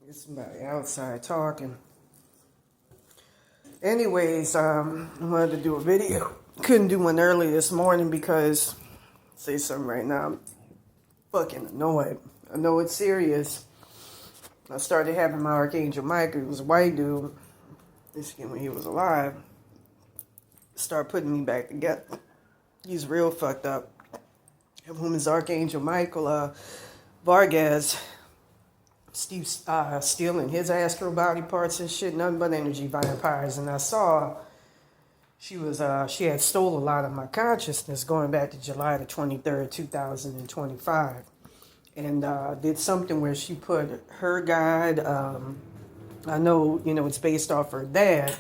It's somebody outside talking. Anyways, I wanted to do a video. Couldn't do one early this morning because, say something right now, I'm fucking annoyed. I know it's serious. I started having my Archangel Michael, he was a white dude, this again when he was alive, start putting me back together. He's real fucked up. Whom is Archangel Michael Vargas, Steve stealing his astral body parts and shit, nothing but energy vampires. And I saw she had stole a lot of my consciousness going back to July the 23rd, 2025. And did something where she put her guide, I know, it's based off her dad,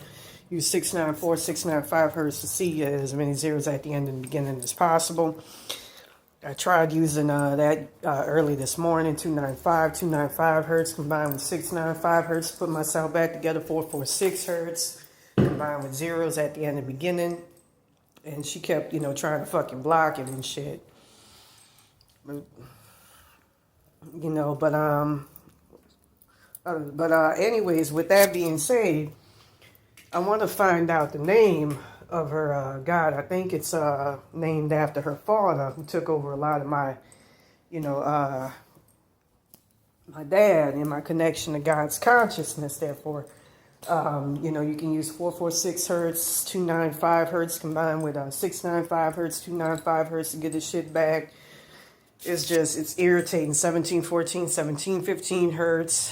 use 694, 695 hertz to see as many zeros at the end and beginning as possible. I tried using that early this morning, 295 hertz combined with 695 hertz, put myself back together, 446 hertz combined with zeros at the end and beginning. And she kept, trying to fucking block it and shit. Anyways, with that being said, I want to find out the name of her god. I think it's named after her father, who took over a lot of my, my dad and my connection to God's consciousness. Therefore, you can use 446 hertz, 295 hertz combined with 695 hertz, 295 hertz to get this shit back. It's irritating. 1714, 1715 hertz.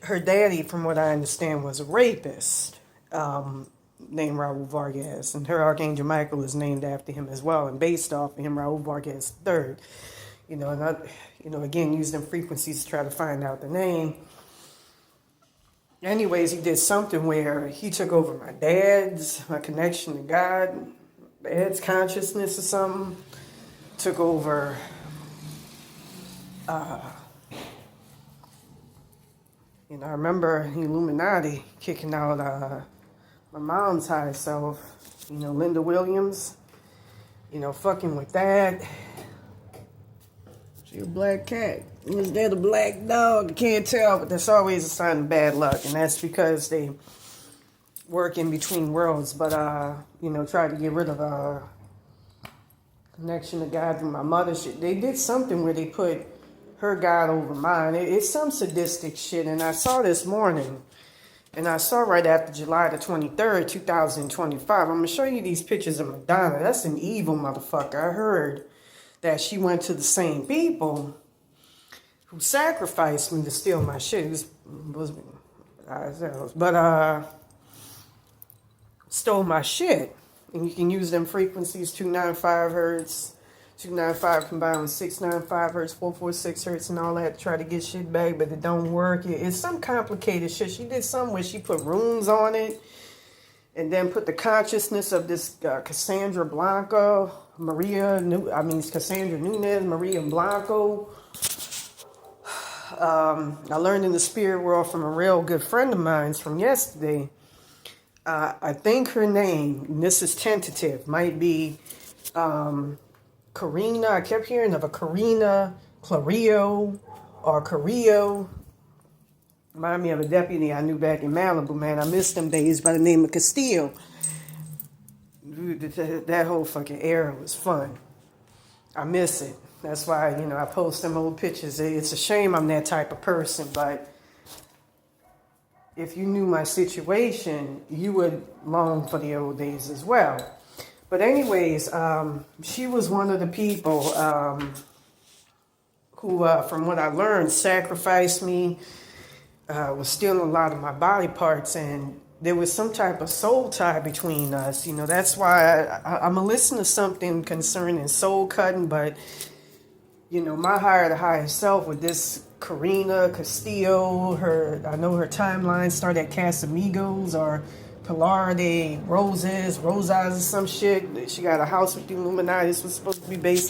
Her daddy, from what I understand, was a rapist named Raul Vargas, and her Archangel Michael is named after him as well, and based off of him, Raul Vargas III. And I, again, use them frequencies to try to find out the name. Anyways, he did something where he took over my connection to God, dad's consciousness or something, took over I remember the Illuminati kicking out my mom's high self, Linda Williams, fucking with that. She a black cat. Was that a black dog? I can't tell, but that's always a sign of bad luck, and that's because they work in between worlds. But, try to get rid of connection to God through my mother. They did something where they put her God over mine. It's some sadistic shit. And I saw this morning, and I saw right after July the 23rd, 2025. I'm going to show you these pictures of Madonna. That's an evil motherfucker. I heard that she went to the same people who sacrificed me to steal my shit. Stole my shit. And you can use them frequencies, 295 hertz, 295 combined with 695 hertz, 446 hertz, and all that to try to get shit back, but it don't work. It's some complicated shit. She did something where she put runes on it, and then put the consciousness of this Cassandra Blanco, Cassandra Nunez, Maria Blanco. I learned in the spirit world from a real good friend of mine from yesterday. I think her name, and this is tentative, might be Karina. I kept hearing of a Karina Clario or Carrillo. Remind me of a deputy I knew back in Malibu, man. I missed them days, by the name of Castillo. Dude, that whole fucking era was fun. I miss it. That's why, I post them old pictures. It's a shame I'm that type of person, but if you knew my situation, you would long for the old days as well. But anyways, she was one of the people who, from what I learned, sacrificed me, was stealing a lot of my body parts, and there was some type of soul tie between us. That's why I'm going to listen to something concerning soul cutting, but, my higher, the highest self with this Karina Castillo, I know her timeline started at Casamigos or Pilar de Rosas or some shit. She got a house with the Illuminati. This was supposed to be based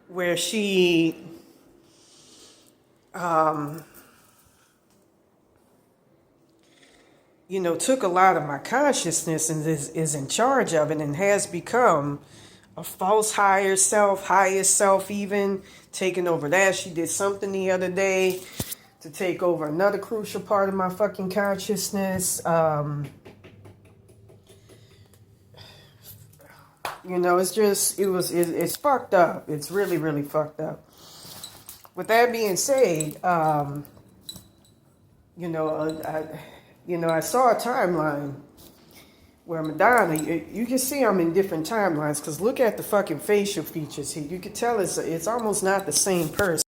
where she took a lot of my consciousness and is in charge of it and has become a false higher self, highest self, even taking over that. She did something the other day to take over another crucial part of my fucking consciousness. It's fucked up. It's really, really fucked up. With that being said, I saw a timeline where Madonna, you can see I'm in different timelines because look at the fucking facial features here. You can tell it's almost not the same person.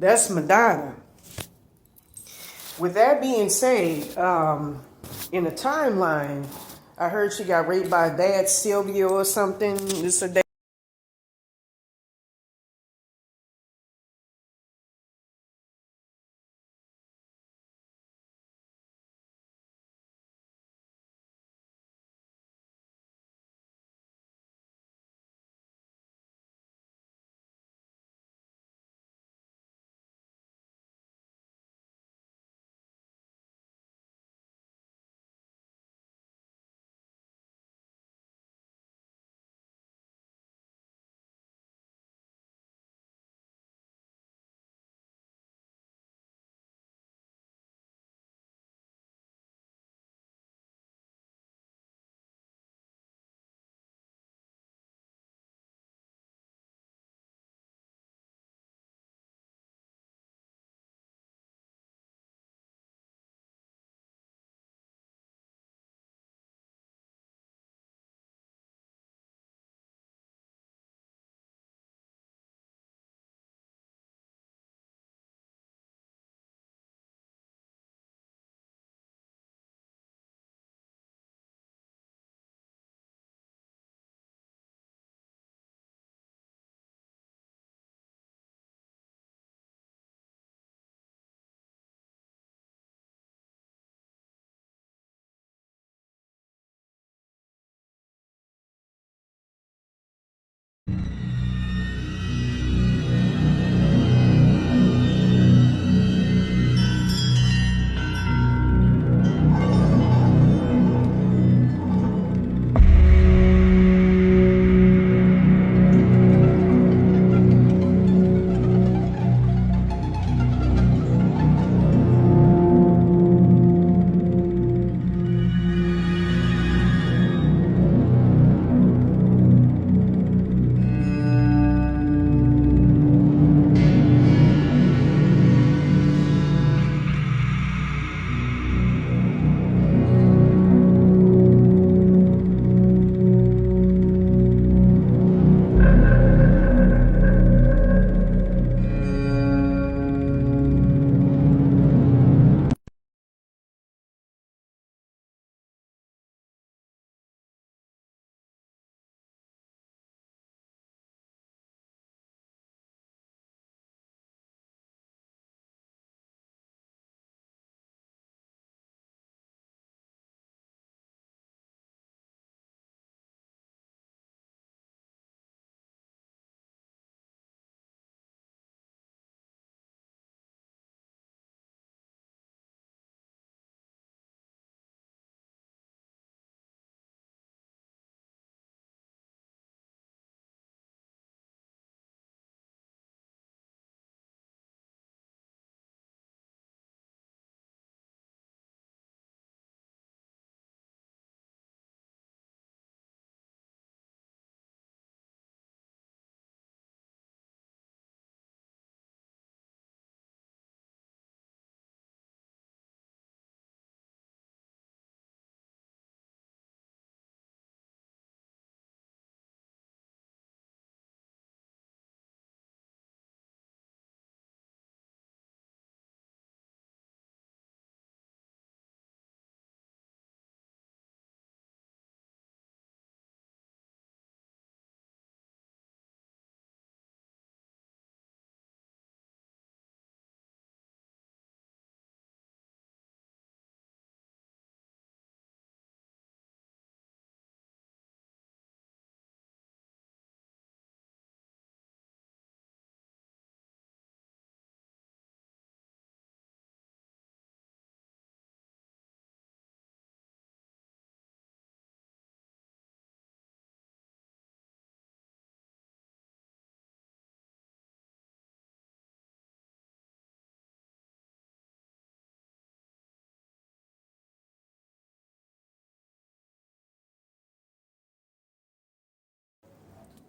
That's Madonna. With that being said, in the timeline, I heard she got raped by dad Sylvia or something. This or that.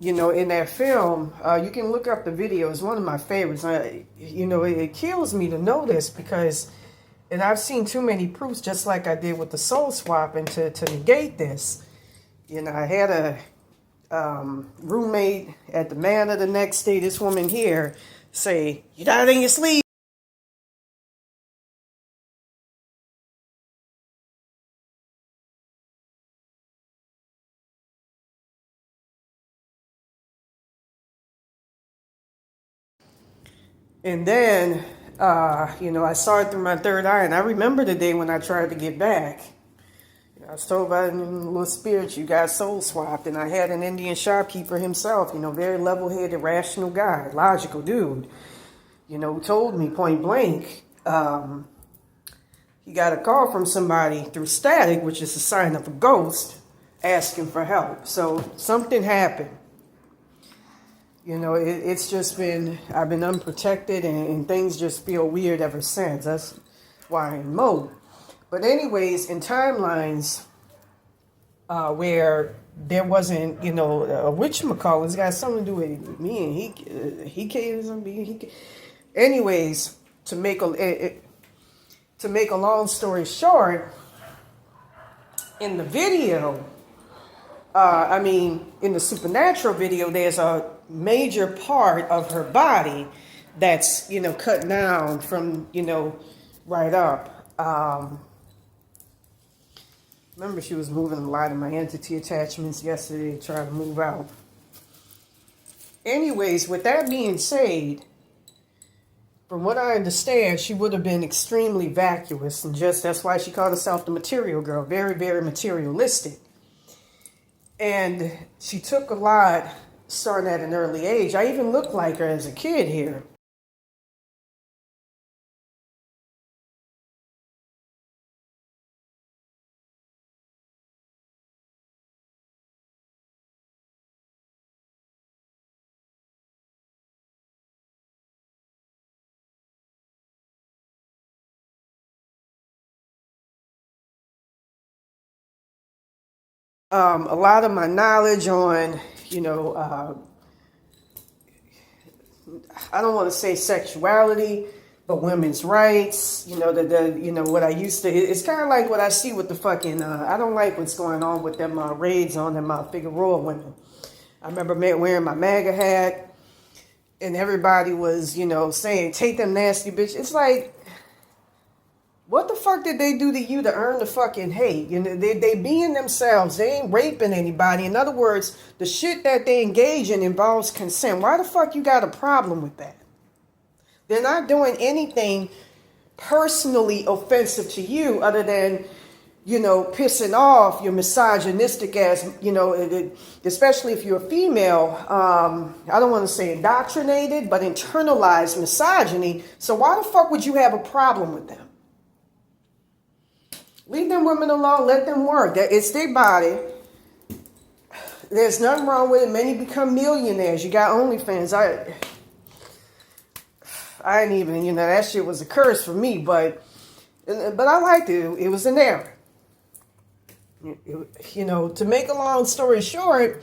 in that film, you can look up the video. It's one of my favorites. It kills me to know this because, and I've seen too many proofs, just like I did with the soul swapping, to negate this. I had a roommate at the Manor the next day. This woman here say, "You died in your sleep." And then, I saw it through my third eye, and I remember the day when I tried to get back. I was told by a little spirit, you got soul swapped, and I had an Indian shopkeeper himself, very level-headed, rational guy, logical dude, who told me point blank, he got a call from somebody through static, which is a sign of a ghost, asking for help. So something happened. It's just been, I've been unprotected and things just feel weird ever since. That's why I'm in mode. But anyways, in timelines where there wasn't, a whatchamacallit, it's got something to do with me and he came, anyways, to make a long story short, in the video, in the supernatural video, there's a major part of her body that's, cut down from, right up. Remember, she was moving a lot of my entity attachments yesterday, trying to move out. Anyways, with that being said, from what I understand, she would have been extremely vacuous, and that's why she called herself the material girl, very, very materialistic. And she took a lot starting at an early age. I even looked like her as a kid here. A lot of my knowledge on, I don't want to say sexuality, but women's rights, what I used to, it's kind of like what I see with the fucking, I don't like what's going on with them raids on them Figueroa women. I remember wearing my MAGA hat and everybody was, saying, take them nasty bitch. It's like, what the fuck did they do to you to earn the fucking hate? They being themselves. They ain't raping anybody. In other words, the shit that they engage in involves consent. Why the fuck you got a problem with that? They're not doing anything personally offensive to you other than, pissing off your misogynistic ass, especially if you're a female, I don't want to say indoctrinated, but internalized misogyny. So why the fuck would you have a problem with them? Leave them women alone. Let them work. It's their body. There's nothing wrong with it. Many become millionaires. You got OnlyFans. I ain't even, that shit was a curse for me. But I liked it. It was an error. To make a long story short,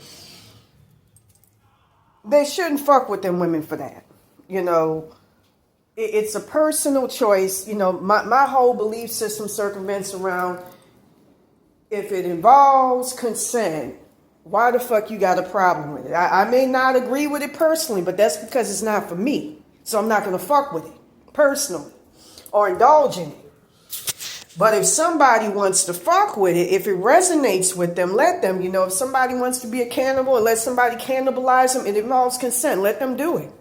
they shouldn't fuck with them women for that. It's a personal choice. My whole belief system circumvents around, if it involves consent, why the fuck you got a problem with it? I may not agree with it personally, but that's because it's not for me. So I'm not going to fuck with it personally or indulge in it. But if somebody wants to fuck with it, if it resonates with them, let them. If somebody wants to be a cannibal and let somebody cannibalize them, it involves consent. Let them do it.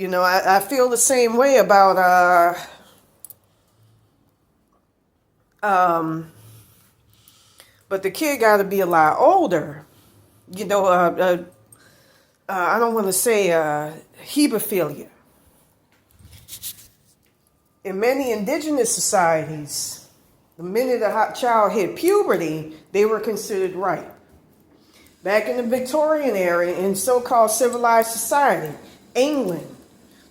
I feel the same way about, but the kid got to be a lot older. I don't want to say hebephilia. In many indigenous societies, the minute a child hit puberty, they were considered ripe. Back in the Victorian era, in so-called civilized society, England,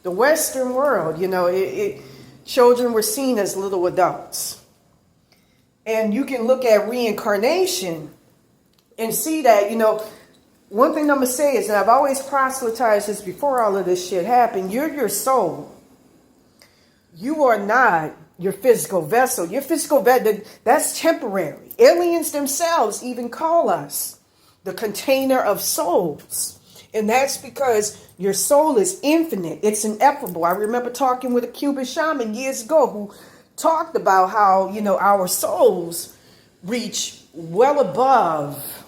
the Western world, children were seen as little adults. And you can look at reincarnation and see that, one thing I'm going to say is, and I've always proselytized this before all of this shit happened, you're your soul. You are not your physical vessel. Your physical vessel, that's temporary. Aliens themselves even call us the container of souls. And that's because your soul is infinite. It's ineffable. I remember talking with a Cuban shaman years ago who talked about how, our souls reach well above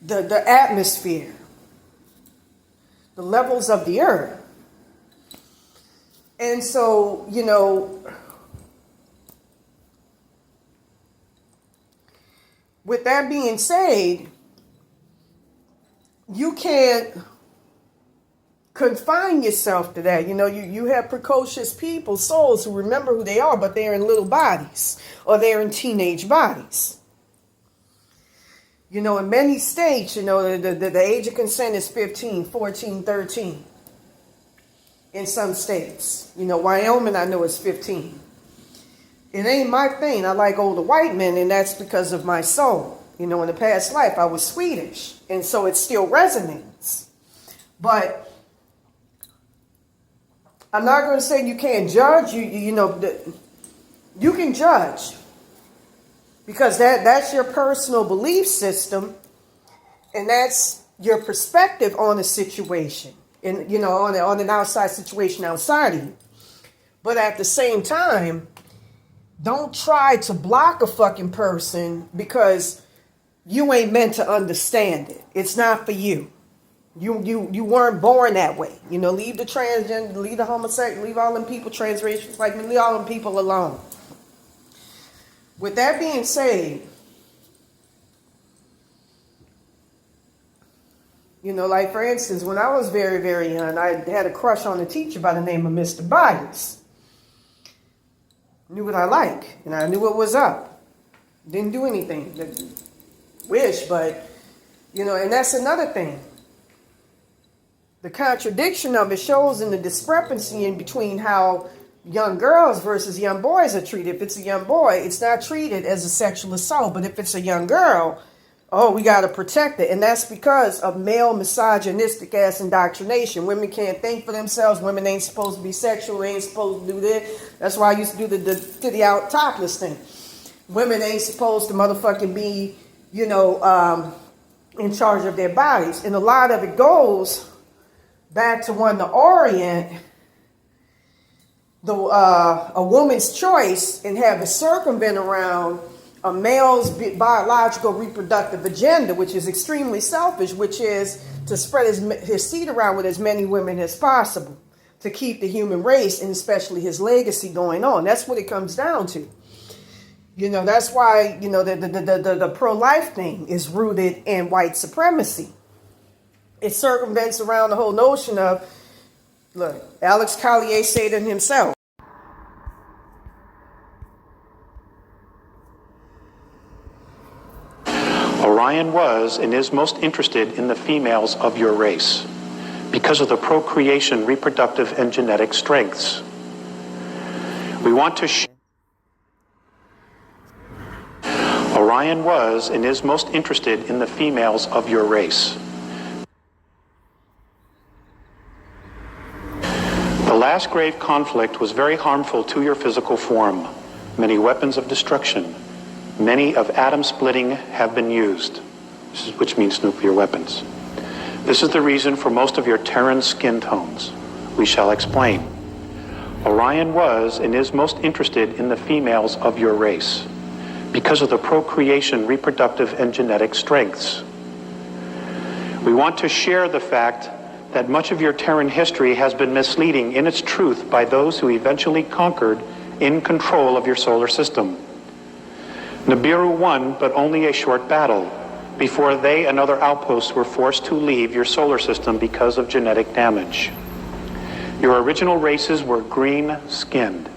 the atmosphere, the levels of the earth. And so, with that being said, you can't confine yourself to that. You have precocious people, souls who remember who they are, but they're in little bodies or they're in teenage bodies. In many states, the age of consent is 15, 14, 13. In some states. Wyoming, I know, is 15. It ain't my thing. I like older white men, and that's because of my soul. In the past life, I was Swedish, and so it still resonates. But I'm not going to say you can't judge. You can judge because that's your personal belief system, and that's your perspective on a situation, and on an outside situation outside of you. But at the same time, don't try to block a fucking person because you ain't meant to understand it. It's not for you. You weren't born that way. Leave the transgender, leave the homosexual, leave all them people, transracial, like leave all them people alone. With that being said, like for instance, when I was very, very young, I had a crush on a teacher by the name of Mr. Byers. Knew what I like, and I knew what was up. Didn't do anything. Wish, but, and that's another thing. The contradiction of it shows in the discrepancy in between how young girls versus young boys are treated. If it's a young boy, it's not treated as a sexual assault. But if it's a young girl, we got to protect it. And that's because of male misogynistic ass indoctrination. Women can't think for themselves. Women ain't supposed to be sexual. They ain't supposed to do this. That's why I used to do the titty out topless thing. Women ain't supposed to motherfucking be, in charge of their bodies. And a lot of it goes back to when the Orient, a woman's choice and have a circumvent around a male's biological reproductive agenda, which is extremely selfish, which is to spread his seed around with as many women as possible to keep the human race and especially his legacy going on. That's what it comes down to. That's why, the pro-life thing is rooted in white supremacy. It circumvents around the whole notion of, look, Alex Collier said it himself. Orion was and is most interested in the females of your race because of the procreation, reproductive, and genetic strengths. We want to Orion was and is most interested in the females of your race. The last grave conflict was very harmful to your physical form. Many weapons of destruction, many of atom splitting have been used, which means nuclear weapons. This is the reason for most of your Terran skin tones. We shall explain. Orion was and is most interested in the females of your race because of the procreation, reproductive, and genetic strengths. We want to share the fact that much of your Terran history has been misleading in its truth by those who eventually conquered in control of your solar system. Nibiru won, but only a short battle, before they and other outposts were forced to leave your solar system because of genetic damage. Your original races were green-skinned.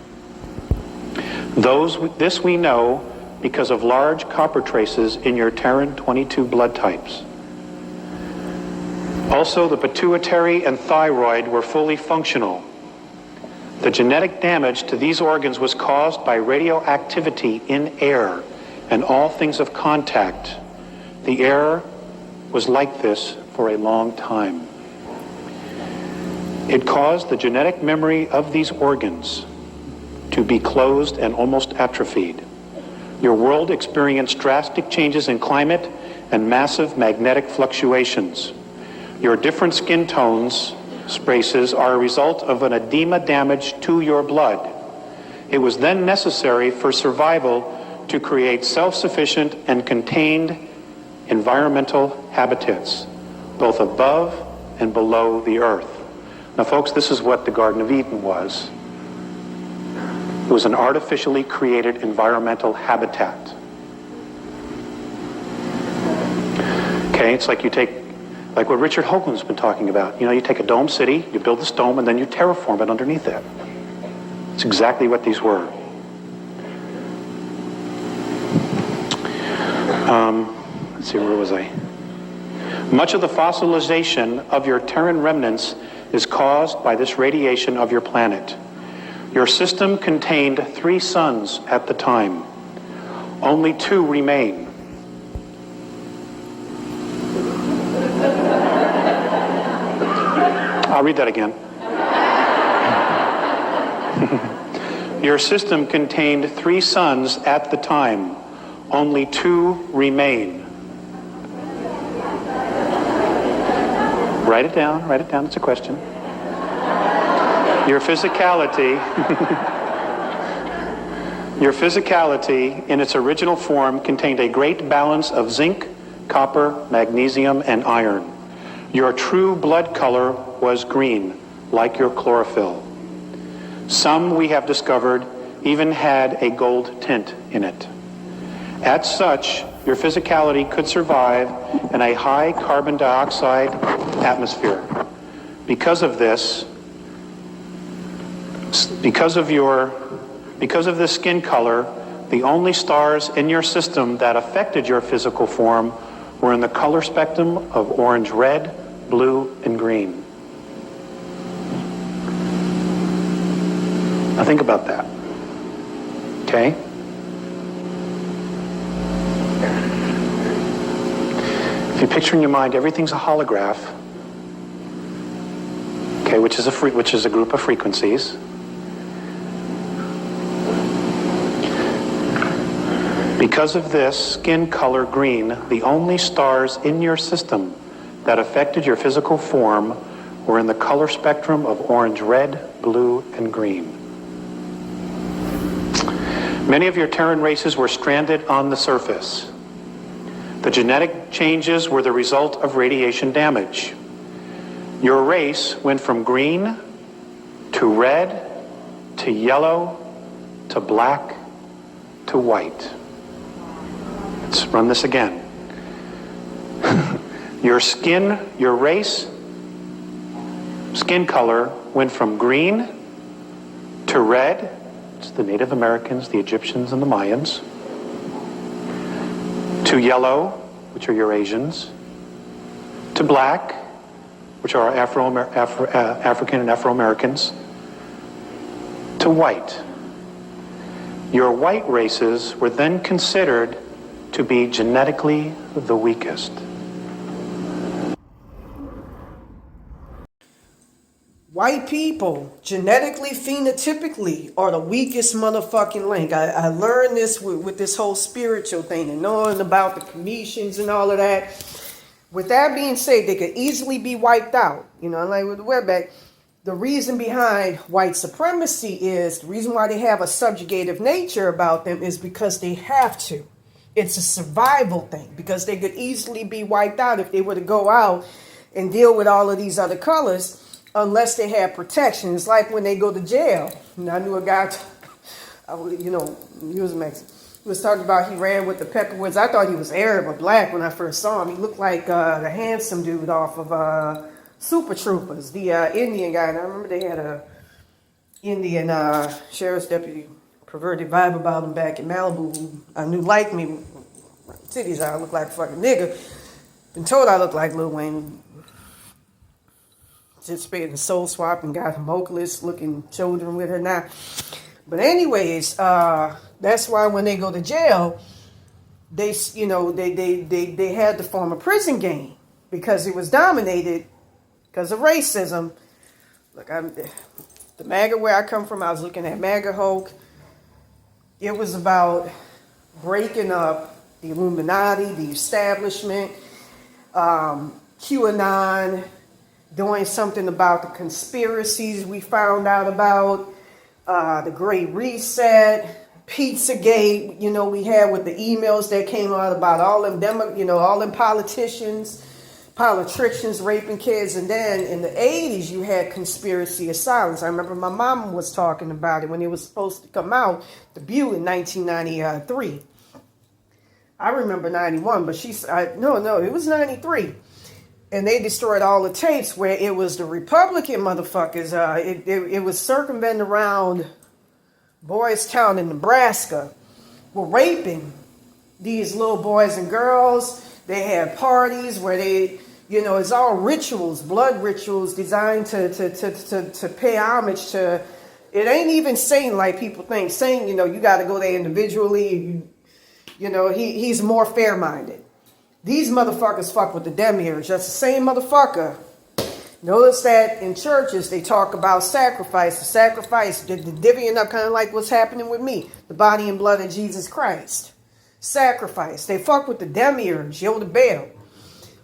This we know because of large copper traces in your Terran 22 blood types. Also, the pituitary and thyroid were fully functional. The genetic damage to these organs was caused by radioactivity in air and all things of contact. The air was like this for a long time. It caused the genetic memory of these organs to be closed and almost atrophied. Your world experienced drastic changes in climate and massive magnetic fluctuations. Your different skin tones, spraces, are a result of an edema damage to your blood. It was then necessary for survival to create self-sufficient and contained environmental habitats, both above and below the earth. Now, folks, this is what the Garden of Eden was. It was an artificially created environmental habitat. Okay, it's like like what Richard Hoagland's been talking about. You take a dome city, you build this dome, and then you terraform it underneath it. It's exactly what these were. Let's see, where was I? Much of the fossilization of your Terran remnants is caused by this radiation of your planet. Your system contained 3 suns at the time. Only 2 remain. I'll read that again. Your system contained 3 suns at the time. Only 2 remain. Write it down, it's a question. Your physicality in its original form contained a great balance of zinc, copper, magnesium, and iron. Your true blood color was green, like your chlorophyll. Some, we have discovered, even had a gold tint in it. As such, your physicality could survive in a high carbon dioxide atmosphere. Because of this, because of this skin color, the only stars in your system that affected your physical form were in the color spectrum of orange, red, blue, and green. Now think about that. Okay? If you picture in your mind everything's a holograph, okay, which is a group of frequencies. Because of this skin color green, the only stars in your system that affected your physical form were in the color spectrum of orange, red, blue, and green. Many of your Terran races were stranded on the surface. The genetic changes were the result of radiation damage. Your race went from green to red to yellow to black to white. Let's run this again. Your race, skin color went from green to red, it's the Native Americans, the Egyptians, and the Mayans, to yellow, which are Eurasians, to black, which are African and Afro-Americans, to white. Your white races were then considered to be genetically the weakest. White people, genetically, phenotypically, are the weakest motherfucking link. I learned this with this whole spiritual thing and knowing about the Cometians and all of that. With that being said, they could easily be wiped out. Like with the wetback, the reason behind white supremacy is, the reason why they have a subjugative nature about them is because they have to. It's a survival thing, because they could easily be wiped out if they were to go out and deal with all of these other colors, unless they have protection. It's like when they go to jail. I knew a guy, he was Mexican. He was talking about he ran with the Pepperwoods. I thought he was Arab or black when I first saw him. He looked like the handsome dude off of Super Troopers, the Indian guy. And I remember they had a Indian sheriff's deputy, perverted vibe about him back in Malibu, who I knew liked me. Titties, I look like a fucking nigga. Been told I look like Lil Wayne. Participated soul swap and got vocalist looking children with her now. But anyways, that's why when they go to jail, they had to form a prison gang because it was dominated because of racism. Look, the MAGA where I come from, I was looking at MAGA Hulk. It was about breaking up the Illuminati, the establishment, QAnon, doing something about the conspiracies we found out about, the Great Reset, Pizzagate, we had with the emails that came out about all them politicians raping kids. And then in the 80s, you had Conspiracy of Silence. I remember my mom was talking about it when it was supposed to come out, debut in 1993. I remember 91, but no, it was 93. And they destroyed all the tapes where it was the Republican motherfuckers. It was circumventing around Boys Town in Nebraska, were raping these little boys and girls. They had parties where they, it's all rituals, blood rituals designed to pay homage to. It ain't even Satan like people think. Satan, you got to go there individually. He's more fair-minded. These motherfuckers fuck with the demiurge. That's the same motherfucker. Notice that in churches, they talk about sacrifice. The divvying up, kind of like what's happening with me. The body and blood of Jesus Christ. Sacrifice. They fuck with the demiurge, the Baal.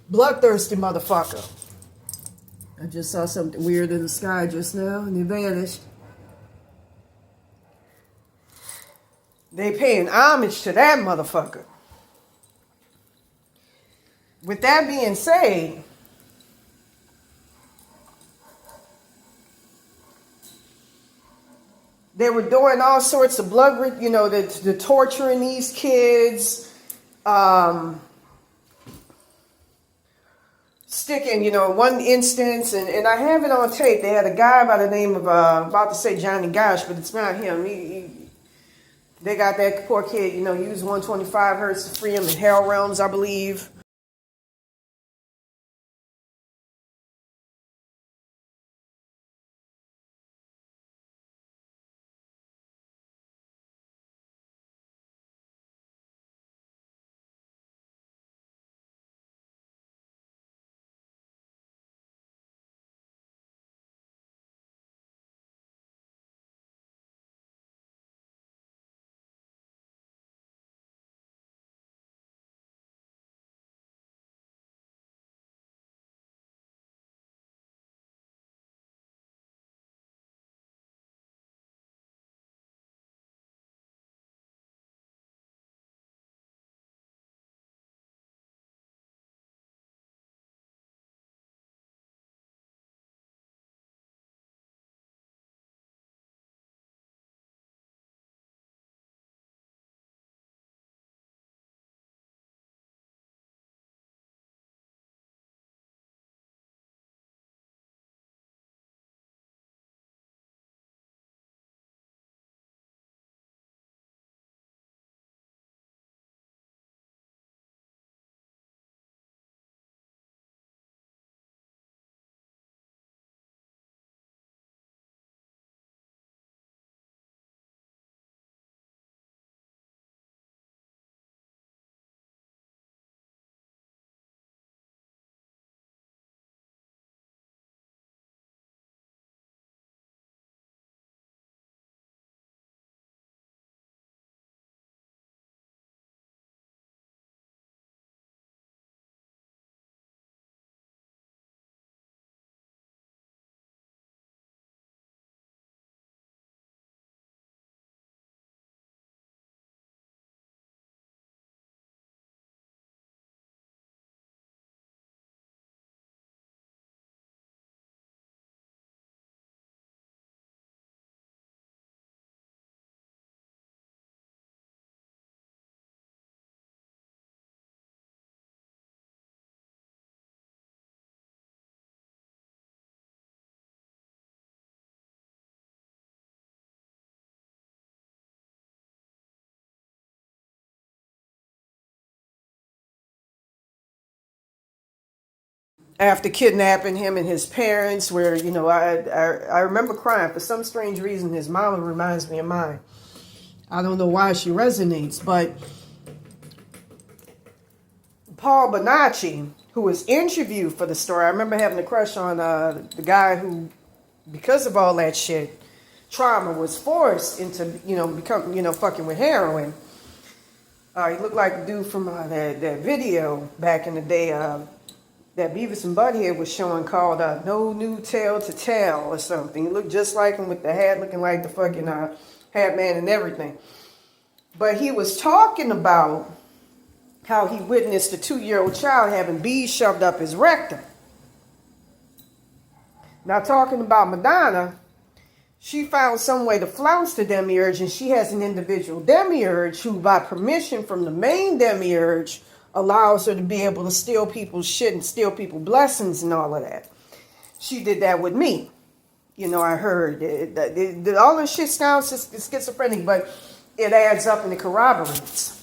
Bloodthirsty motherfucker. I just saw something weird in the sky just now, and it vanished. They paying homage to that motherfucker. With that being said, they were doing all sorts of blood, the torturing these kids, sticking, one instance, and I have it on tape. They had a guy by the name of, about to say Johnny Gosh, but it's not him. They got that poor kid, use 125 hertz to free him in Hell Realms, I believe. After kidnapping him and his parents, where, I remember crying. For some strange reason, his mama reminds me of mine. I don't know why she resonates, but Paul Bonacci, who was interviewed for the story. I remember having a crush on the guy who, because of all that shit, trauma, was forced into, become, fucking with heroin. He looked like the dude from that video back in the day that Beavis and Butthead was showing called No New Tale to Tell or something. He looked just like him with the hat looking like the fucking hat man and everything. But he was talking about how he witnessed a 2-year-old child having bees shoved up his rectum. Now, talking about Madonna, she found some way to flounce the demiurge, and she has an individual demiurge who, by permission from the main demiurge, allows her to be able to steal people's shit and steal people's blessings and all of that. She did that with me. I heard all this shit sounds schizophrenic, but it adds up and it corroborates.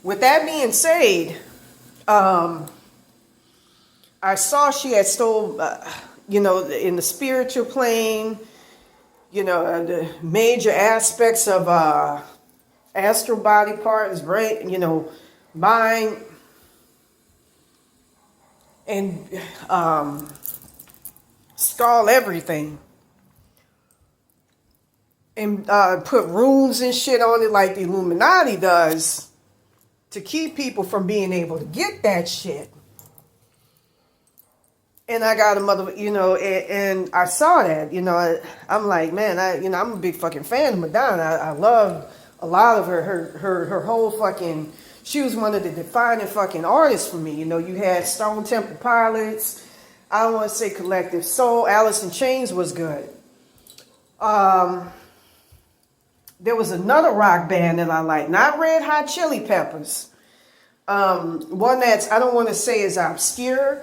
With that being said, I saw she had stole, in the spiritual plane, the major aspects of astral body parts, brain, mind, and skull, everything. And put runes and shit on it like the Illuminati does to keep people from being able to get that shit. And I got a mother, and I saw that, I'm like, man, I'm a big fucking fan of Madonna. I love a lot of her whole fucking, she was one of the defining fucking artists for me. You had Stone Temple Pilots, I don't want to say Collective Soul, Alice in Chains was good. There was another rock band that I like, not Red Hot Chili Peppers. One that's, I don't want to say is obscure,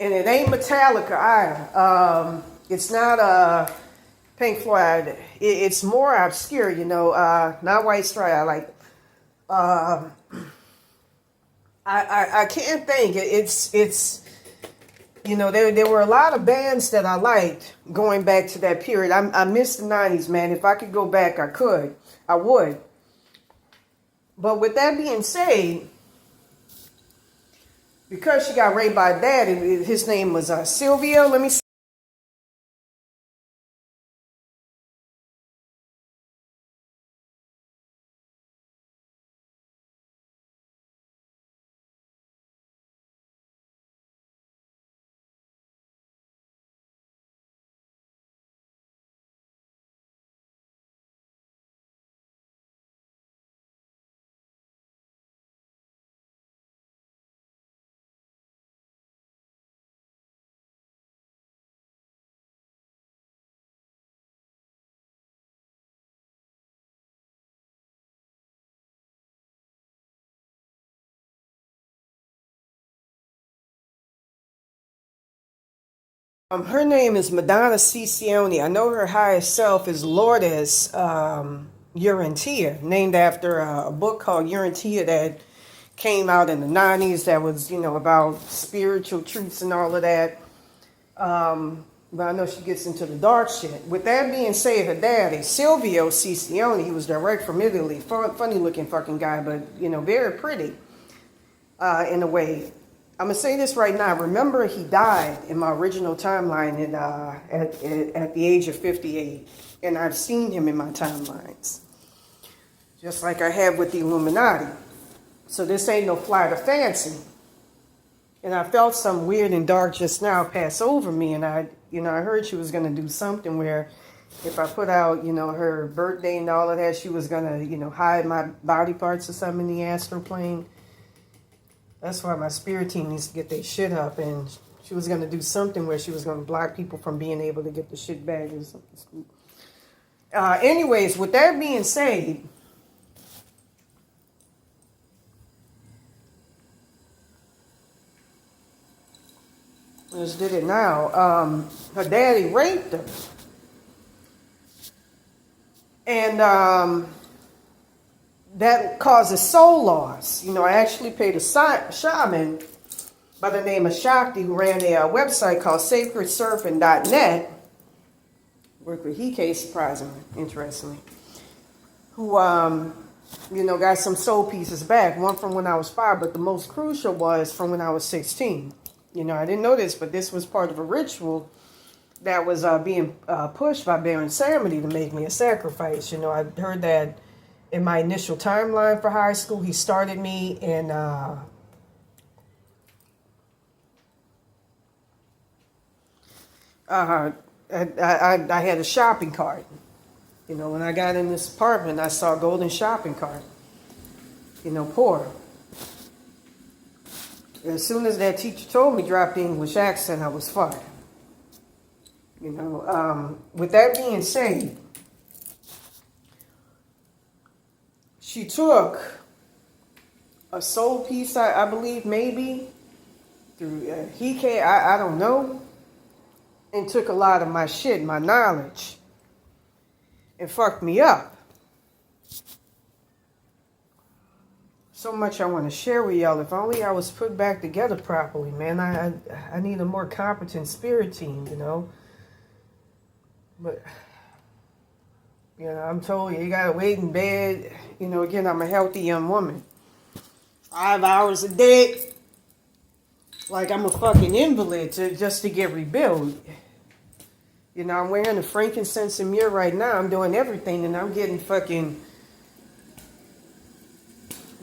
and it ain't Metallica either. It's not Pink Floyd. It's more obscure, not White Stripe. I like. I can't think. It's there were a lot of bands that I liked going back to that period. I miss the 90s, man. If I could go back, I would. But with that being said, because she got raped by dad, his name was Silvio. Let me see. Her name is Madonna Ciccione. I know her highest self is Lourdes Urantia, named after a book called Urantia that came out in the 90s that was, about spiritual truths and all of that. But I know she gets into the dark shit. With that being said, her daddy, Silvio Ciccione, he was direct from Italy. Funny looking fucking guy, but, very pretty in a way. I'm going to say this right now. Remember, he died in my original timeline at the age of 58. And I've seen him in my timelines. Just like I have with the Illuminati. So this ain't no flight of fancy. And I felt something weird and dark just now pass over me. And I heard she was going to do something where if I put out, her birthday and all of that, she was going to, hide my body parts or something in the astral plane. That's why my spirit team needs to get their shit up. And she was going to do something where she was going to block people from being able to get the shit back or something. Anyways, with that being said, let's did it now. Her daddy raped her. And that causes soul loss. I actually paid a shaman by the name of Shakti who ran a website called sacredsurfing.net. Worked with Hike, surprisingly, interestingly. Who got some soul pieces back. One from when I was 5, but the most crucial was from when I was 16. I didn't know this, but this was part of a ritual that was being pushed by Baron Samedi to make me a sacrifice. I heard that in my initial timeline for high school. He started me in I had a shopping cart. When I got in this apartment, I saw a golden shopping cart. Poor. As soon as that teacher told me drop the English accent, I was fired. With that being said, she took a soul piece, I believe, maybe, through I don't know, and took a lot of my shit, my knowledge, and fucked me up. So much I want to share with y'all. If only I was put back together properly, man. I need a more competent spirit team, But, I'm told you gotta wait in bed. Again, I'm a healthy young woman. 5 hours a day. Like I'm a fucking invalid just to get rebuilt. I'm wearing a frankincense and myrrh right now. I'm doing everything and I'm getting fucking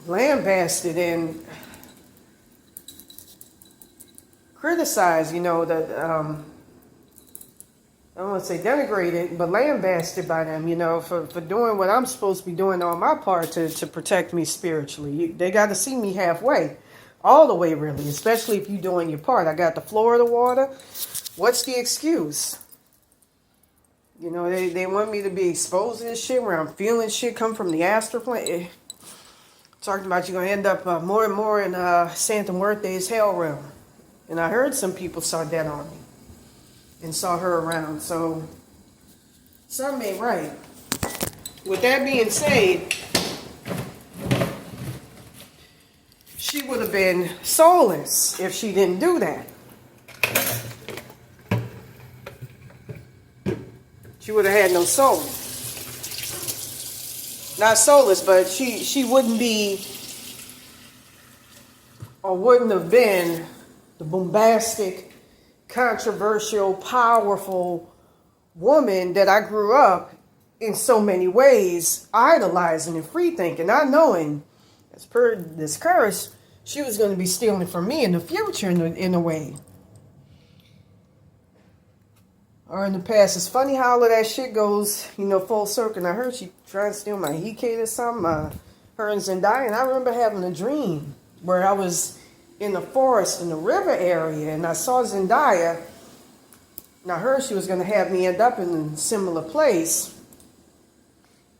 lambasted and criticized, I don't want to say denigrated, but lambasted by them, for doing what I'm supposed to be doing on my part to protect me spiritually. They got to see me halfway, all the way really, especially if you're doing your part. I got the floor of the water. What's the excuse? They want me to be exposed to this shit where I'm feeling shit come from the astral plane. Talking about you're going to end up more and more in Santa Muerte's hell realm. And I heard some people saw that on me and saw her around. So, something ain't right. With that being said, she would have been soulless if she didn't do that. She would have had no soul. Not soulless, but she wouldn't be or wouldn't have been the bombastic, controversial, powerful woman that I grew up in so many ways idolizing and free thinking, not knowing, as per this curse, she was going to be stealing from me in the future in a way. Or in the past. It's funny how all of that shit goes, full circle. And I heard she tried to steal my Hikate or something, her and Zendaya. And I remember having a dream where I was in the forest, in the river area, and I saw Zendaya. And I heard she was going to have me end up in a similar place.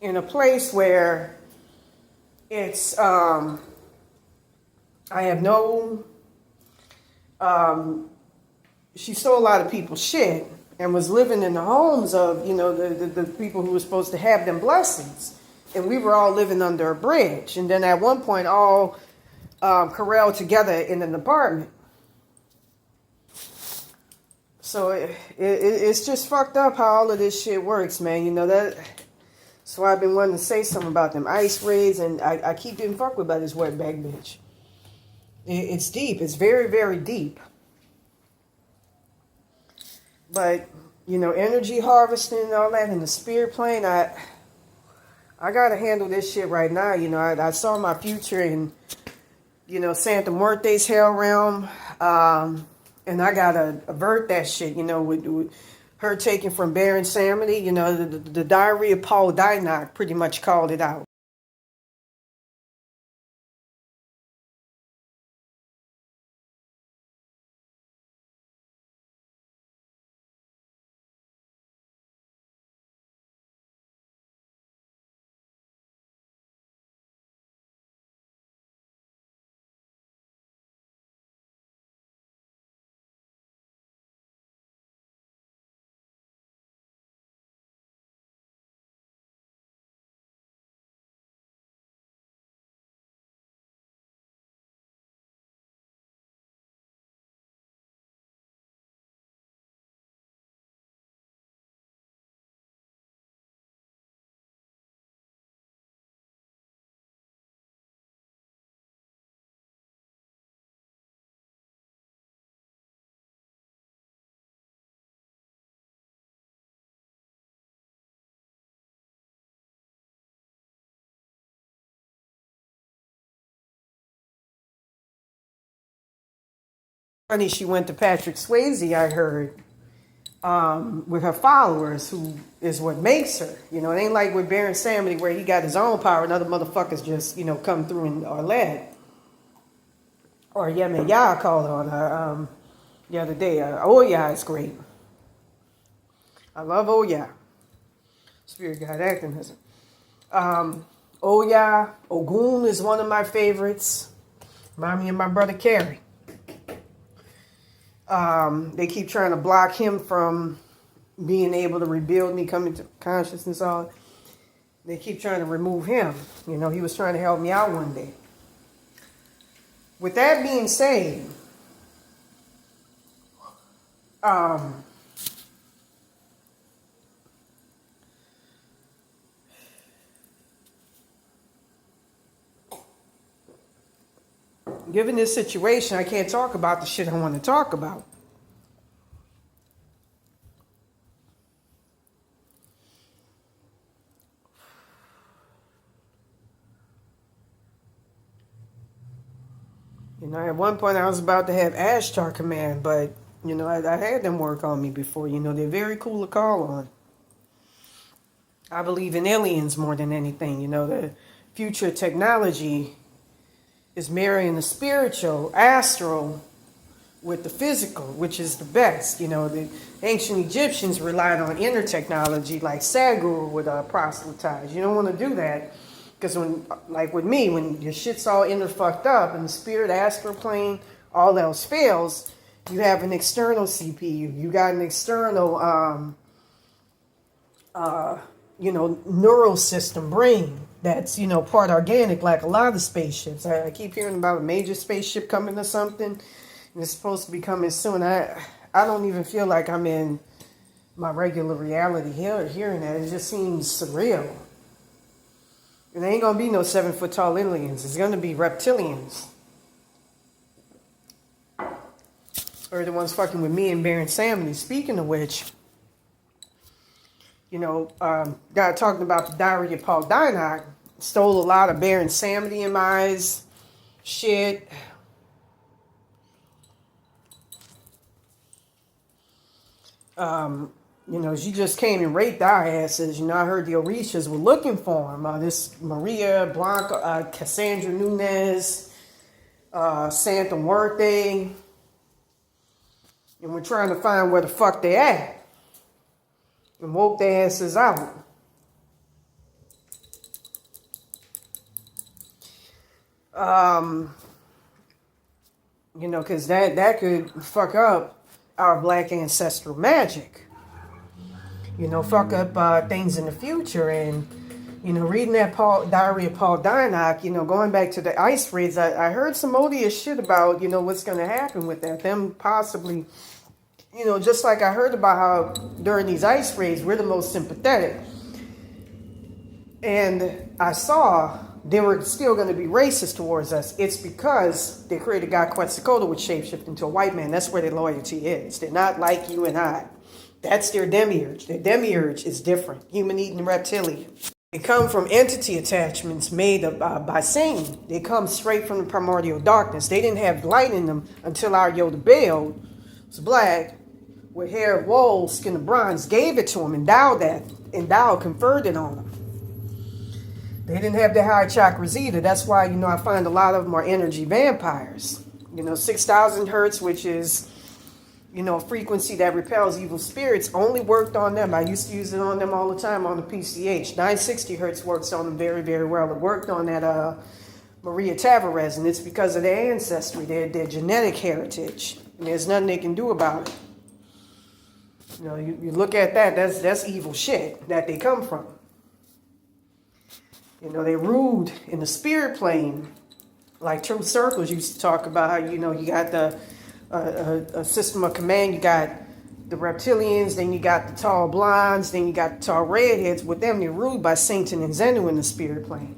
In a place where it's, I have no, she stole a lot of people's shit. And was living in the homes of, the people who were supposed to have them blessings. And we were all living under a bridge. And then at one point, all corralled together in an apartment. So it's just fucked up how all of this shit works, man. That's why I've been wanting to say something about them ice raids. And I keep getting fucked with by this wetback bitch. It's deep. It's very, very deep. But, energy harvesting and all that in the spirit plane, I got to handle this shit right now. I saw my future in, Santa Muerte's hell realm. And I got to avert that shit, with her taken from Baron Samedi. The diary of Paul Dienach pretty much called it out. Funny, she went to Patrick Swayze, I heard, with her followers, who is what makes her. You know, it ain't like with Baron Samedi where he got his own power and other motherfuckers just, you know, come through and are led. Or Yemen Yah called on her the other day. Oh yeah, is great. I love Oh yeah. Spirit guide activism. Oh yeah, Ogun is one of my favorites. Remind me of my brother Carrie. They keep trying to block him from being able to rebuild me, coming to consciousness. All they keep trying to remove him. You know, he was trying to help me out one day. With that being said, given this situation, I can't talk about the shit I want to talk about. You know, at one point I was about to have Ashtar Command, but, you know, I had them work on me before. You know, they're very cool to call on. I believe in aliens more than anything. You know, the future technology is marrying the spiritual, astral, with the physical, which is the best. You know, the ancient Egyptians relied on inner technology like Saguru would proselytize. You don't want to do that. Because when, like with me, when your shit's all inner fucked up and the spirit, astral plane, all else fails, you have an external CPU. You got an external, you know, neural system brain that's, you know, part organic, like a lot of the spaceships. I keep hearing about a major spaceship coming or something, and it's supposed to be coming soon. I don't even feel like I'm in my regular reality hearing that. It just seems surreal. And there ain't gonna be no 7-foot tall aliens. It's gonna be reptilians. Or the ones fucking with me and Baron Samedi. Speaking of which, you know, guy talking about the diary of Paul Dienach stole a lot of Baron Samedi in my eyes. Shit. You know, she just came and raped our asses. You know, I heard the Orishas were looking for him. This Maria Blanca, Cassandra Nunez, Santa Muerte. And we're trying to find where the fuck they at. And woke their asses out. You know, because that could fuck up our black ancestral magic. You know, fuck up things in the future. And, you know, reading that diary of Paul Dienach, you know, going back to the ice raids, I heard some odious shit about, you know, what's going to happen with that. Them possibly, you know, just like I heard about how during these ice raids, we're the most sympathetic. And I saw they were still going to be racist towards us. It's because they created God Quetzalcoatl with shapeshift into a white man. That's where their loyalty is. They're not like you and I. That's their demiurge. Their demiurge is different. Human-eating reptilian. They come from entity attachments made by Satan. They come straight from the primordial darkness. They didn't have light in them until our Yoda Baal was black, with hair of wool, skin of bronze, gave it to him, conferred it on them. They didn't have the higher chakras either. That's why, you know, I find a lot of them are energy vampires. You know, 6,000 hertz, which is, you know, a frequency that repels evil spirits, only worked on them. I used to use it on them all the time on the PCH. 960 hertz works on them very, very well. It worked on that Maria Tavares, and it's because of their ancestry, their genetic heritage. And there's nothing they can do about it. You know, you look at that, that's evil shit that they come from. You know, they ruled in the spirit plane, like Truth Circles used to talk about how, you know, you got a system of command, you got the reptilians, then you got the tall blondes, then you got the tall redheads. With them, they're ruled by Satan and Zenu in the spirit plane.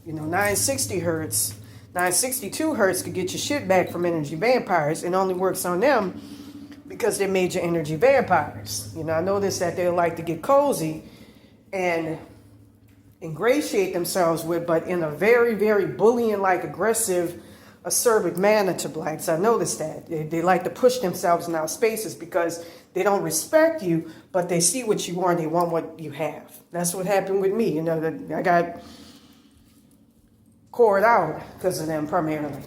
You know, 960 hertz, 962 hertz could get your shit back from energy vampires. It only works on them because they're major energy vampires. You know, I noticed that they like to get cozy and ingratiate themselves with, but in a very, very bullying-like, aggressive, acerbic manner to blacks. I noticed that. They like to push themselves in our spaces because they don't respect you, but they see what you are and they want what you have. That's what happened with me. You know, that I got poured out because of them primarily.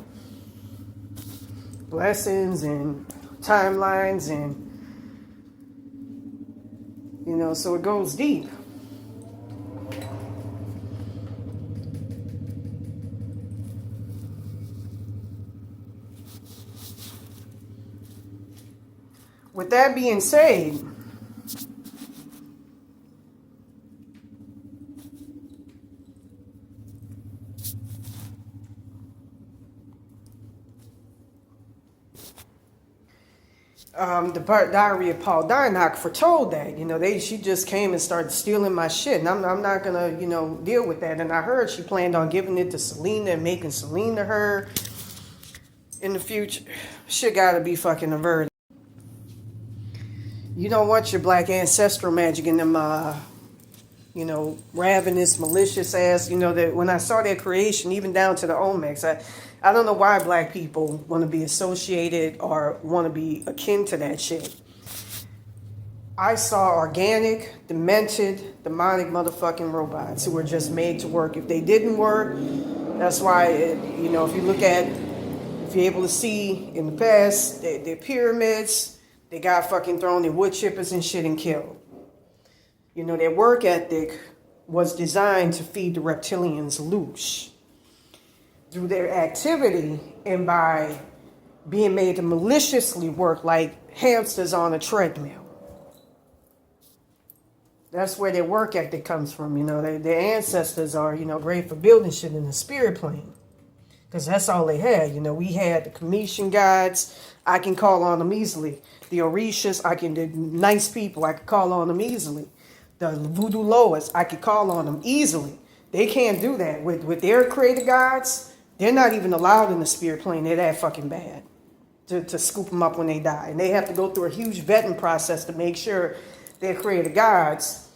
Blessings and timelines and, you know, so it goes deep. With that being said, the diary of Paul Dienach foretold that, you know, she just came and started stealing my shit, and I'm not gonna, you know, deal with that. And I heard she planned on giving it to Selena and making Selena her in the future. Shit gotta be fucking averted. You don't want your black ancestral magic in them, you know, ravenous, malicious ass. You know, that when I saw their creation, even down to the Olmecs, I don't know why black people want to be associated or want to be akin to that shit. I saw organic, demented, demonic motherfucking robots who were just made to work. If they didn't work, that's why, you know, if you look at, if you're able to see in the past, their pyramids, they got fucking thrown in wood chippers and shit and killed. You know, their work ethic was designed to feed the reptilians loose through their activity and by being made to maliciously work like hamsters on a treadmill. That's where their work ethic comes from. You know, their ancestors are, you know, great for building shit in the spirit plane. Because that's all they had. You know, we had the Commission gods. I can call on them easily. The Orishas, the nice people, I can call on them easily. The voodoo Loas, I could call on them easily. They can't do that. With their created gods, they're not even allowed in the spirit plane. They're that fucking bad to scoop them up when they die. And they have to go through a huge vetting process to make sure their created gods,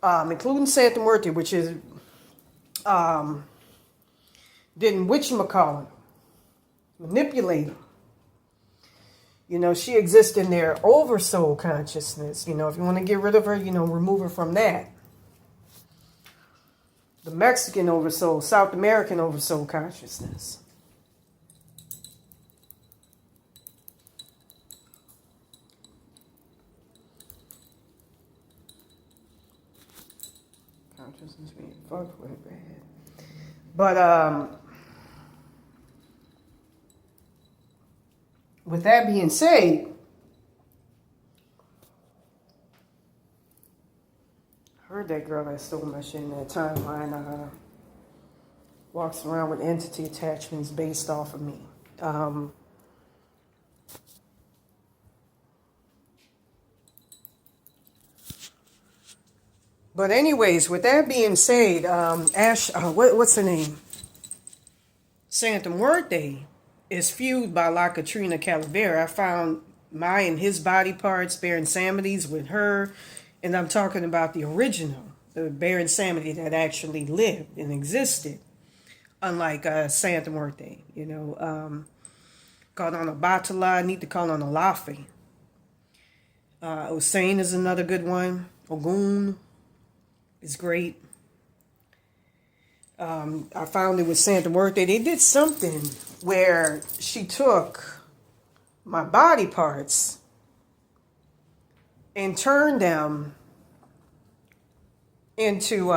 including Santa Muerte, which is, didn't whatchamacallit, manipulate them. You know, she exists in their oversoul consciousness. You know, if you want to get rid of her, you know, remove her from that. The Mexican oversoul, South American oversoul consciousness. Consciousness being fucked with bad. But, with that being said, I heard that girl that stole my shit in that timeline walks around with entity attachments based off of me. But anyways, with that being said, what's her name? Santa Muerte is fueled by La Katrina Calavera. I found his body parts bearing Samedi's with her. And I'm talking about the original, the Baron Samedi that actually lived and existed. Unlike Santa Muerte, you know. Called on a Batala, need to call on a Lafi. Hussein is another good one. Ogun is great. I found it with Santa Muerte. They did something where she took my body parts and turned them into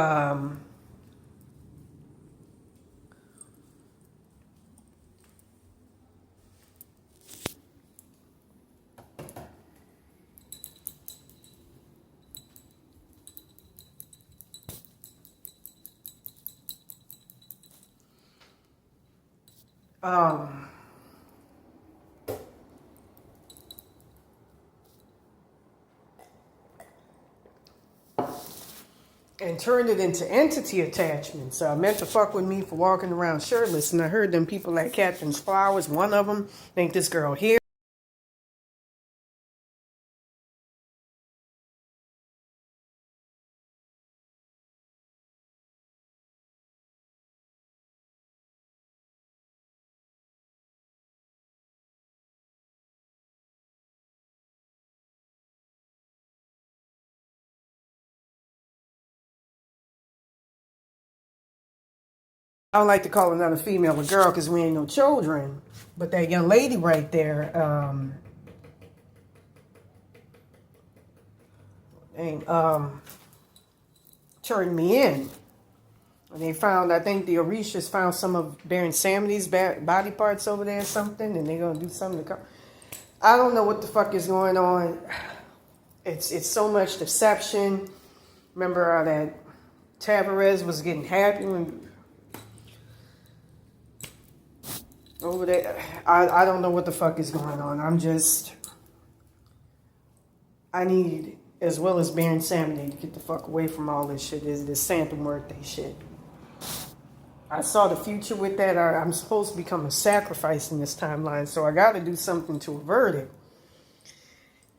and turned it into entity attachments. Meant to fuck with me for walking around shirtless. And I heard them people at Catherine's Flowers, one of them, think this girl here. I don't like to call another female a girl because we ain't no children. But that young lady right there, turned me in. And they found, I think the Orishas found some of Baron Samedi's body parts over there or something, and they're going to do something to come. I don't know what the fuck is going on. It's so much deception. Remember how that Tavares was getting happy when over there. I don't know what the fuck is going on. I need, as well as Baron Samedi, to get the fuck away from all this shit. This Santa Muerte shit. I saw the future with that. I'm supposed to become a sacrifice in this timeline, so I got to do something to avert it.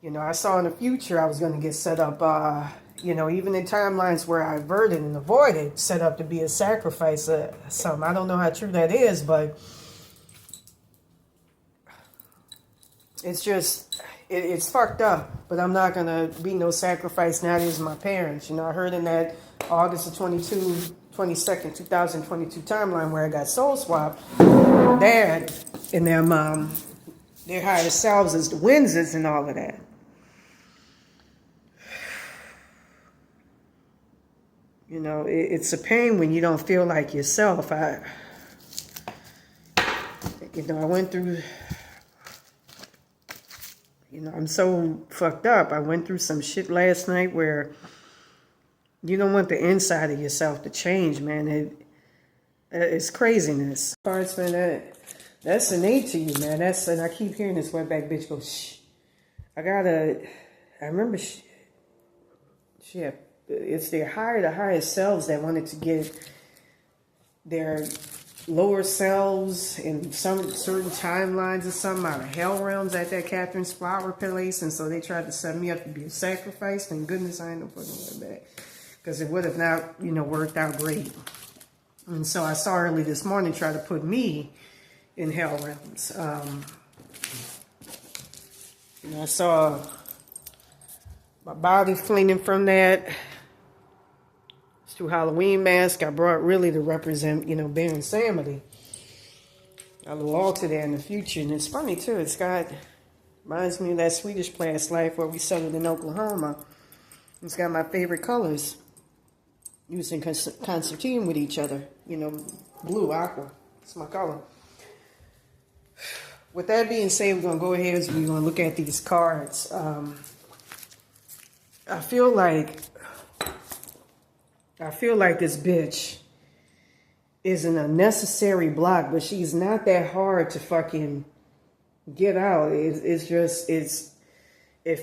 You know, I saw in the future I was going to get set up, even in timelines where I averted and avoided, set up to be a sacrifice of something. I don't know how true that is, but it's just, it's fucked up. But I'm not going to be no sacrifice now. These are my parents. You know, I heard in that August of 22nd, 2022 timeline where I got soul swapped, Dad and their mom, their higher selves as the Windsors and all of that. You know, it's a pain when you don't feel like yourself. I went through, I'm so fucked up. I went through some shit last night where you don't want the inside of yourself to change, man. It's craziness. Parts, man, that's innate to you, man. And I keep hearing this wetback bitch go, shh. I remember it's the highest selves that wanted to get their lower selves in some certain timelines or something out of hell realms at that Catherine's flower place, and so they tried to set me up to be a sacrifice. Thank goodness I ain't no fucking wetback, because it would have not, worked out great. And so I saw early this morning try to put me in hell realms. I saw my body flinging from that. Through Halloween mask I brought really to represent, Baron Samedi. A little altar there in the future. And it's funny too, reminds me of that Swedish past life where we settled in Oklahoma. It's got my favorite colors using concertine with each other. Blue, aqua. It's my color. With that being said, we're going to go ahead and we're going to look at these cards. I feel like this bitch is an unnecessary block, but she's not that hard to fucking get out. It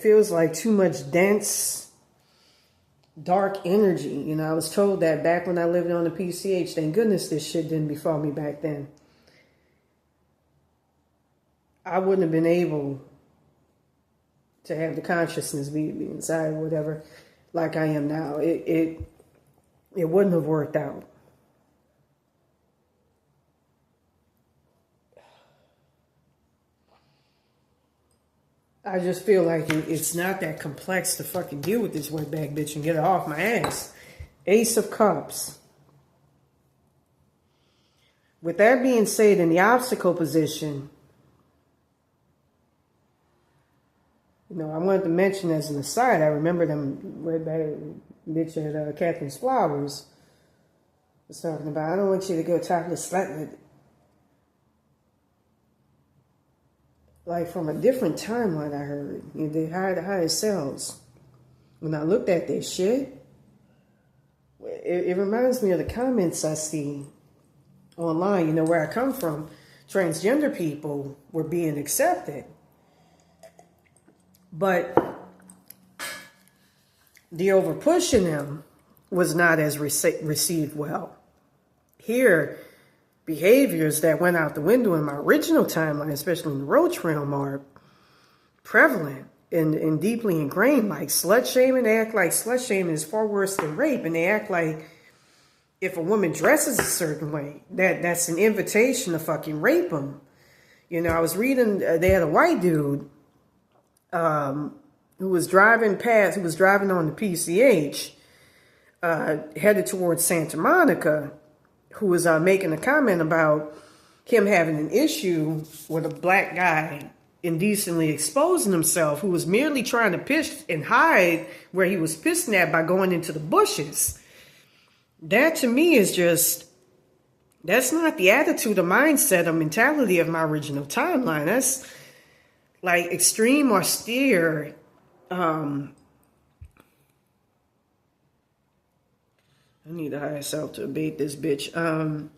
feels like too much dense, dark energy. I was told that back when I lived on the PCH. Thank goodness this shit didn't befall me back then. I wouldn't have been able to have the consciousness be inside or whatever like I am now. It wouldn't have worked out. I just feel like it's not that complex to fucking deal with this wetback bitch and get her off my ass. Ace of Cups. With that being said, in the obstacle position, I wanted to mention as an aside, I remember them wetback bitch at Catherine's Flowers was talking about, I don't want you to go topless slightly. Like from a different timeline I heard. They hide the higher selves. When I looked at this shit, it reminds me of the comments I see online, where I come from. Transgender people were being accepted. But the over pushing them was not as received well. Here, behaviors that went out the window in my original timeline, especially in the Roach realm, are prevalent and deeply ingrained. Like slut shaming, they act like slut shaming is far worse than rape, and they act like if a woman dresses a certain way, that's an invitation to fucking rape them. I was reading, they had a white dude who was driving on the PCH, headed towards Santa Monica, who was making a comment about him having an issue with a black guy indecently exposing himself, who was merely trying to piss and hide where he was pissing at by going into the bushes. That to me is just, that's not the attitude or mindset or mentality of my original timeline. That's like extreme austere. I need a higher self to abate this bitch. A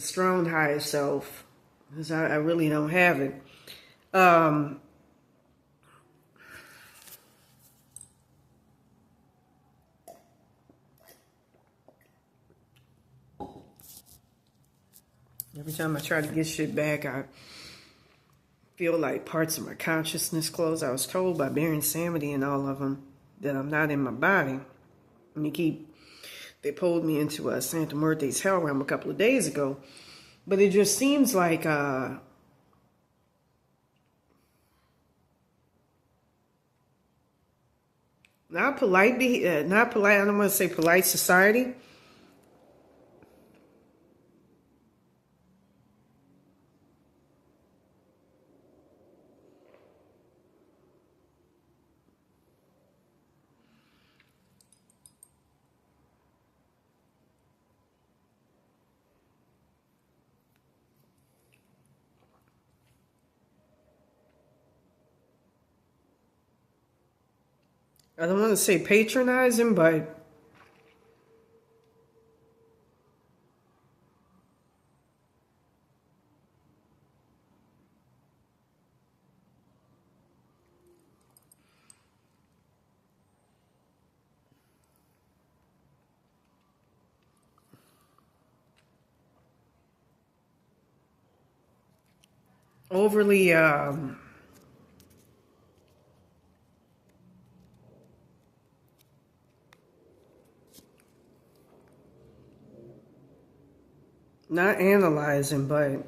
strong higher self, because I really don't have it. Every time I try to get shit back, I feel like parts of my consciousness close. I was told by Baron Samedi and all of them that I'm not in my body. And they pulled me into Santa Muerte's hell realm a couple of days ago. But it just seems like not polite, I don't want to say polite society. I don't want to say patronizing, but overly not analyzing, but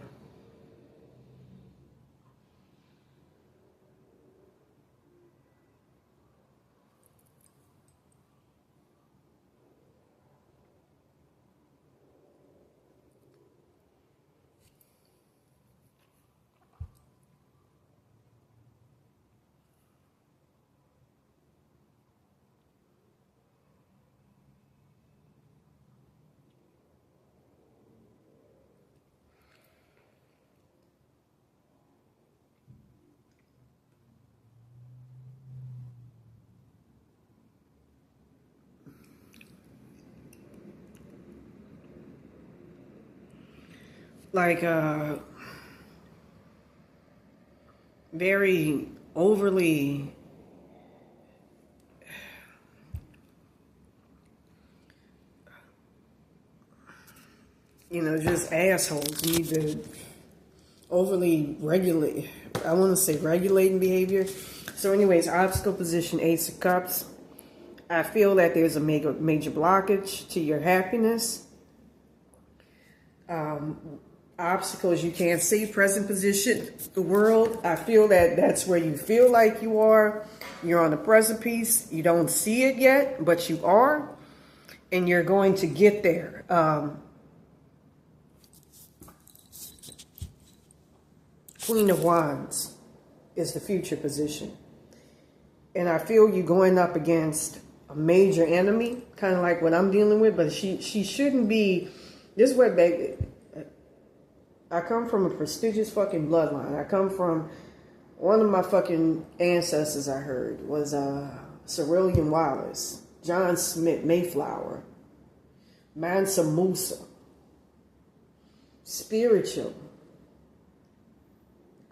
like very overly just assholes need to overly regulate. I want to say regulating behavior. So anyways, obstacle position, Ace of Cups. I feel that there's a major blockage to your happiness. Obstacles you can't see, present position, the world. I feel that that's where you feel like you are. You're on the precipice. You don't see it yet, but you are. And you're going to get there. Queen of Wands is the future position. And I feel you going up against a major enemy, kind of like what I'm dealing with, but she shouldn't be. This is what I come from a prestigious fucking bloodline. I come from one of my fucking ancestors I heard was Cerulean Wallace, John Smith, Mayflower, Mansa Musa, spiritual.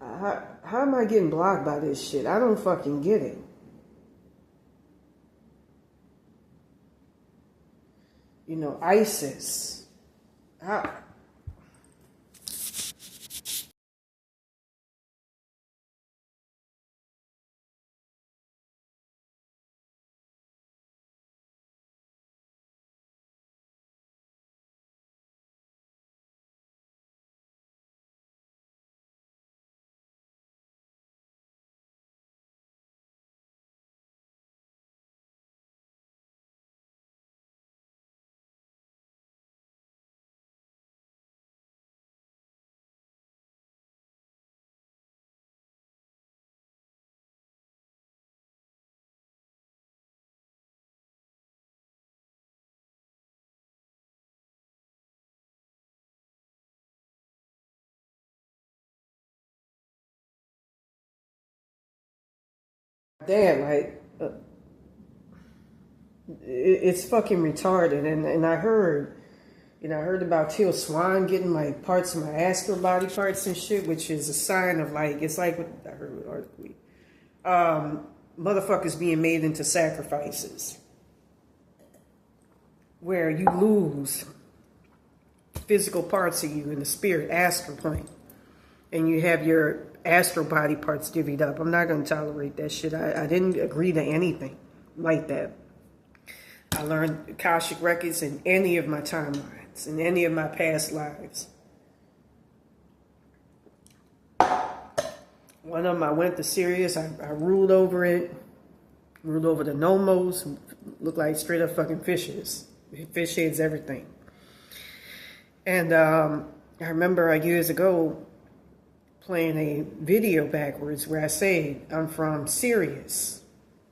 How am I getting blocked by this shit? I don't fucking get it. ISIS. How? Damn, like, it's fucking retarded. And I heard, I heard about Till Swan getting like parts of my astral body parts and shit, which is a sign of like, it's like what I heard with article. Motherfuckers being made into sacrifices where you lose physical parts of you in the spirit astral plane, and you have your astral body parts divvied up. I'm not going to tolerate that shit. I didn't agree to anything like that. I learned Akashic records in any of my timelines, in any of my past lives. One of them I went to Sirius. I ruled over it. Ruled over the Nomos. Looked like straight up fucking fishes. Fish heads, everything. And I remember years ago playing a video backwards where I say I'm from Sirius.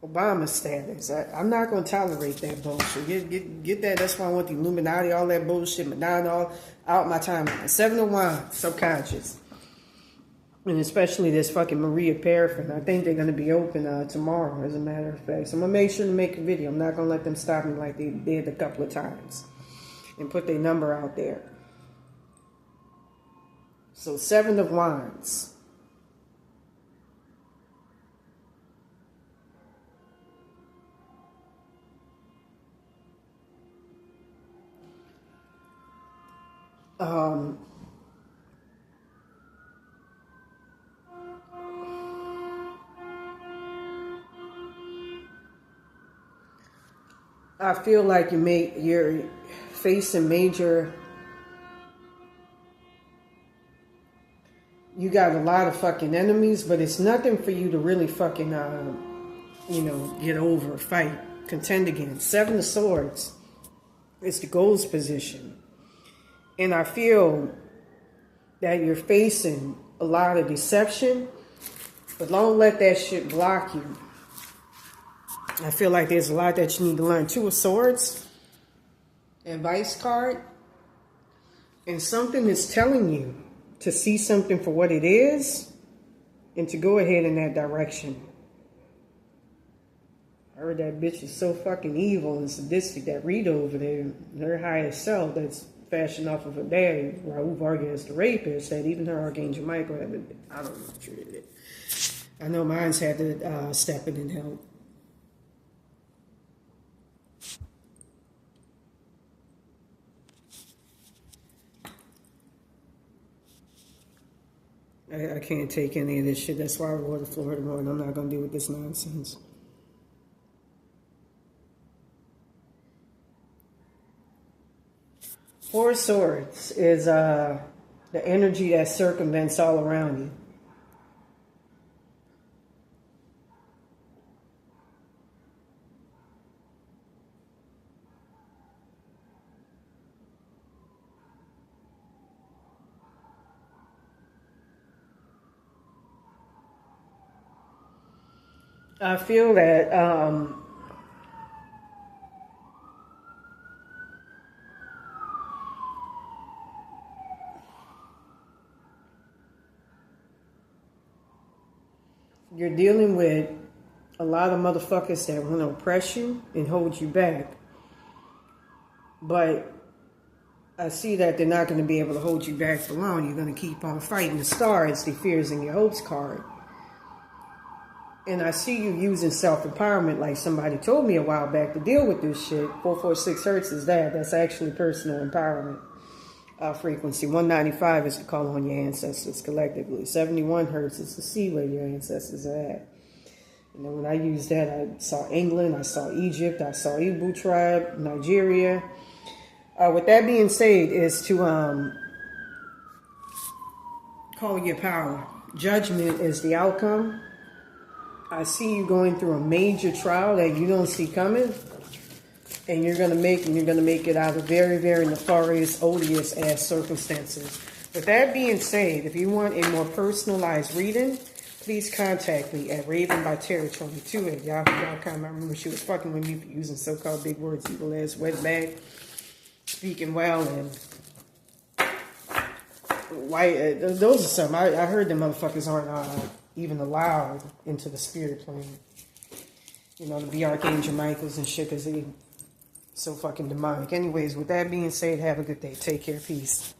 Obama status. I'm not going to tolerate that bullshit. Get that. That's why I want the Illuminati, all that bullshit, Madonna, all out my timeline. 7 of Wands, subconscious. And especially this fucking Maria Paraffin. I think they're going to be open tomorrow, as a matter of fact. So I'm going to make sure to make a video. I'm not going to let them stop me like they did a couple of times. And put their number out there. So 7 of Wands. I feel like you're facing major. You got a lot of fucking enemies, but it's nothing for you to really fucking, get over, fight, contend against. 7 of Swords is the goals position. And I feel that you're facing a lot of deception, but don't let that shit block you. I feel like there's a lot that you need to learn. 2 of Swords, advice card, and something is telling you to see something for what it is and to go ahead in that direction. I heard that bitch is so fucking evil and sadistic, that Rita over there, her highest self, that's fashioned off of her daddy, Raul Vargas, the rapist, that even her Archangel Michael had been, I don't know, treated it. I know mine's had to step in and help. I can't take any of this shit. That's why I wore the Florida one. I'm not going to deal with this nonsense. Four of Swords is the energy that circumvents all around you. I feel that you're dealing with a lot of motherfuckers that want to oppress you and hold you back. But I see that they're not going to be able to hold you back for long. You're going to keep on fighting. The Star is the fears and your hopes card. And I see you using self-empowerment like somebody told me a while back to deal with this shit. 446 hertz is that. That's actually personal empowerment frequency. 195 is to call on your ancestors collectively. 71 hertz is to see where your ancestors are at. And then when I used that, I saw England, I saw Egypt, I saw Igbo tribe, Nigeria. With that being said, is to call your power. Judgment is the outcome. I see you going through a major trial that you don't see coming, and you're gonna make it out of very, very nefarious, odious ass circumstances. With that being said, if you want a more personalized reading, please contact me at ravenbyterror22 at yahoo.com. I remember she was fucking with me for using so-called big words, evil ass, wetbag, speaking well, and white. Those are some. I heard the motherfuckers aren't even allowed into the spirit plane. You know, to be Archangel Michaels and shit, because they so fucking demonic. Anyways, with that being said, have a good day. Take care. Peace.